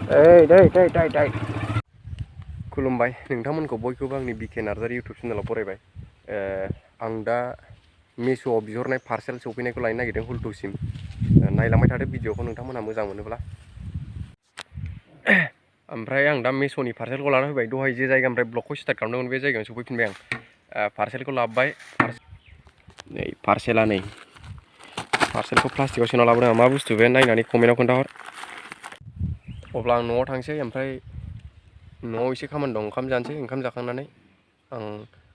दै खुलुमबाय नोंथांमोनखौ बयखौबो आंनि बिके नार्जारि इउटुब चेनेलाव बरायबाय। आं दा मेस'आव बिहरनाय पार्सेल सफैनायखौ लायनो नागिरदों हुलथुसिम। नायलांबाय थादो भिडिअखौ नोंथांमोनहा मोजां मोनोब्ला। ओमफ्राय आं दा मेस'नि पार्सेलखौ लाना फैबाय। दहाय जे जायगानिफ्राय ब्लगखौ स्टार्ट खालामदोंमोन बे जायगायाव सफैफिनबाय आं। पार्सेलखौ लाबोबाय। नै पार्सेला नै पार्सेलखौ प्लास्टिकआव सोना लाबोदों आं। मा बुस्थु बे नायनानै कमेन्टआव खोन्थाहर। अब्ला आं न'आव थांसै, ओमफ्राय न'आव एसे खामानि दं, ओंखाम जानोसै। ओंखाम जाखांनानै आं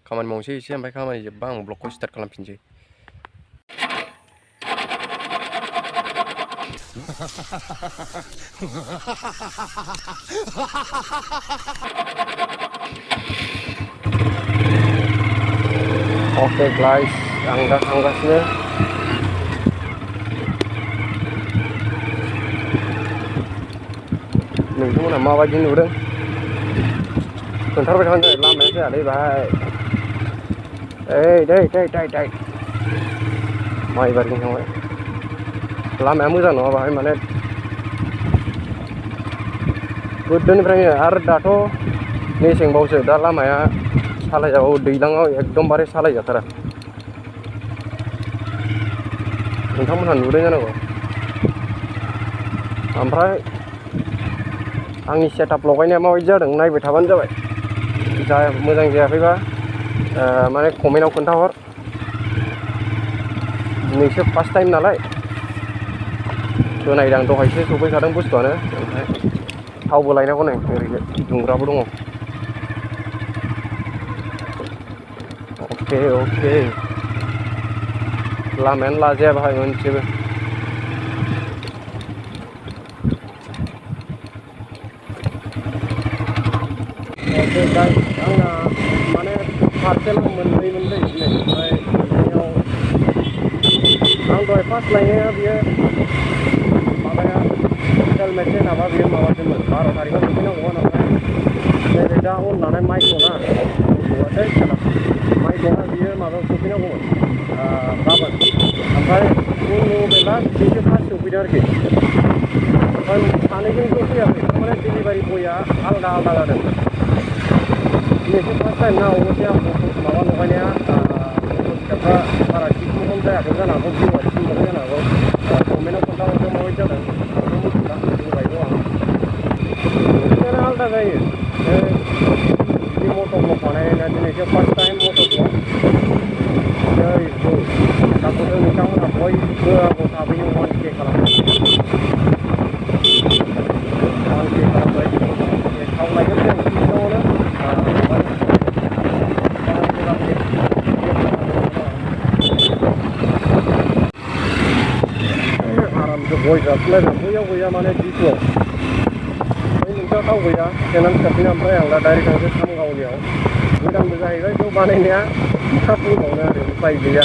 खामानि मावनोसै एसे, ओमफ्राय खामानि जोबबा आं ब्लगखौ स्टार्ट खालामफिनसै। अके गाइस, आं दा थांगासिनो। नोंथांमोनहा माबायदि नुदों खोन्थाहरबाय थाबानो जाबाय। लामाया जायालै भाइ। दै माइ बारिजों थांबाय। लामाया मोजां नङा बाहाय, माने गोदोनिफ्रायनो। आरो दाथ' मेसेंबावसो, दा लामाया सालायजाबावो। दैज्लाङाव एकदमबारे सालायजाथारा। नोंथांमोनहा नुदों जानांगौ। ओमफ्राय आंनि सेटआप लगायनाया माबायदि जादों नायबाय थाबानो जाबाय। मोजां जायाखैबा माने कमेन्टआव खोन्थाहर। दिनैसो फार्स्ट टाइम नालाय होनायदां। दहायसो सफैखादों बुस्थुआनो। ओमफ्राय थावबो लायनांगौ नै, ओरैनो दुंग्राबो दङ। अके लामायानो लाजाया बाहाय मोनसेबो। अके गाइस, आंना माने पार्सेल मोननै दिनै। ओमफ्राय मोननैयाव आं दहाय फार्स्ट लायनाया बियो माबाया हेलमेट नामा, बियो माबासोमोन 12 थारिखआव सफैनांगौमोन। ओमफ्राय नैबे दा अन लानाय माइक्र'ना माइक्र'ना बियो माबायाव सफैनांगौमोन गाबोन। ओमफ्राय उननु लास्ट बेसो फार्स्ट सफैदों आरोखि। ओमफ्राय सानैजों ज' फैयाखै, थारमाने डेलिभारि बयआ आलादा जादों। दिनैसो फार्स्ट टाइम ना, अबसे आं माबा लगायनाया फिसाफ्रा बारा थिग जायाखै जानो हागौ। भिडिअआ थिग मोनदों जानो हागौ। कमेन्टआव खोन्थाहरदों माबायदि जादों। आंथ' मिथिला, बुंबायल' आं। बिदिनो आलादा जायो। बिदि मटर ब्लक बानायनाया दिनैसो फार्स्ट टाइम मटर ब्लक। दाखौथ' नोंथांमोनहा बयबो आंखौ थाबैनो 1K खालामबाय। 1K खालामबाय। थाव लायगोन जों सिगाङावनो आरामसे गय जासलायदों। बैयाव गैया माने दिपुआव। बै नोंथाङा थाव गैया सोनानै फिसाफिनो। ओमफ्राय आं दा डाइरेक्ट थांसै सामगावनियाव। गोदानबो जाहैबाय, बेयाव बानायनाया मा बुंबावनो आरो, उपाय गैया।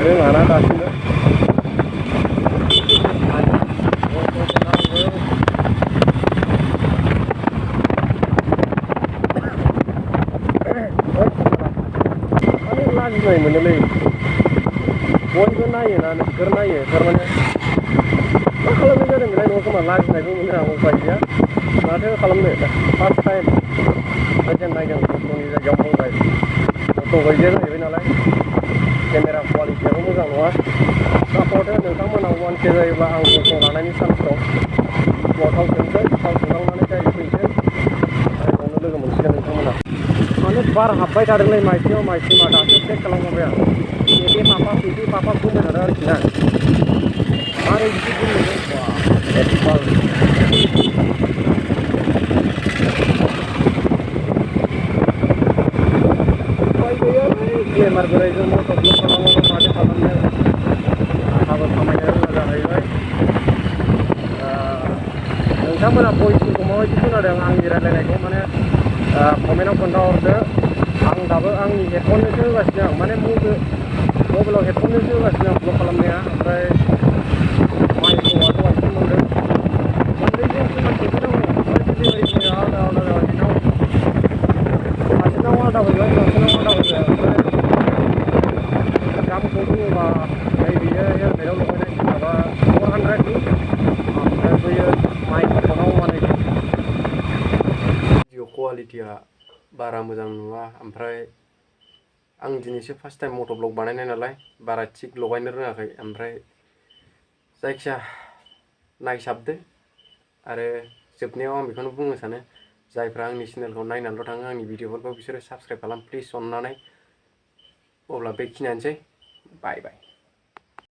रोङाना दासिमबो। माने लाजिनाय मोनोलै। बयबो नायोना, नोगोर नायो। थारमाने मा खालामनाय जादों बेलाय न'आव खोमा। लाजिनायबो मोनो आं, उपाय गैया। माथो खालामनो, फार्स्ट टाइम जेन नायदों मटरनि जायगायाव मावबाय। मटर गैजाया जाहैबाय नालाय, केमेरा कुवालिटियाबो मोजां नङा। सापर्ट हो नोंथांमोना 1K जायोब्ला आं मटर लानायनि चान्स दं। दिपुआव थाव सोनोसै, थाव सोखांनानै डाइरेक्ट फैनोसै। ओमफ्राय बावनो लोगो मोनसिगोन नोंथांमोना। माने बार हाबबाय थादोंलै माइसिङाव माइसिमा। दासो चेक खालामखांबाय आं। पेपे पापा बुंबाय थादों आरोखि ना। मारै बिदि बुंनो एप्पल उपाय गैयालै। बेमार बोराइजों मटर ब्लक खालामाबा माथो खालामनो। आंहाबो खामायनो रोङा जाहैबाय। नोंथांमोना भइसफोरखौ माबायदि खोनादों आंनि रायज्लायनायखौ माने कमेन्टआव खोन्थाहरदो। आं दाबो आंनि हेडफनजोंसो होगासिनो आं। माने मबाइलाव हेडफनजोंसो होगासिनो आं ब्लग खालामनाया। ओमफ्राय माइक्र'आ दहायसो मोनदों। मोननैजों समान सफैनांगौ। ओमफ्राय डेलिभारि बयआ आलादा जाबाय। सासेनाव आलादा फैबाय, सासेनाव आलादा फैबाय। ओमफ्राय दामखौ बुङोबा नैबेयो हेलमेटाव लगायनाय माबा 400नि। ओमफ्राय बैयो माइक्र'नाव 180। क्वालिटिया बारा मोजां नुवा ओमफ्राय आं दिनैसो फार्स्ट टाइम मट' ब्लग बानायनाय नालाय बारा थिग लगायनो रोङाखै ओमफ्राय जायखिया नायसाबदो आरो जोबनायाव आं बेखौनो बुंनो सानो जायफ्रा आंनि चेनेलखौ नायनानैल' थाङो आंनि भिडिअफोरखौ बिसोरो साबस्क्राइब खालाम प्लिज अननानै अब्ला बेखिनियानोसै बाय बाय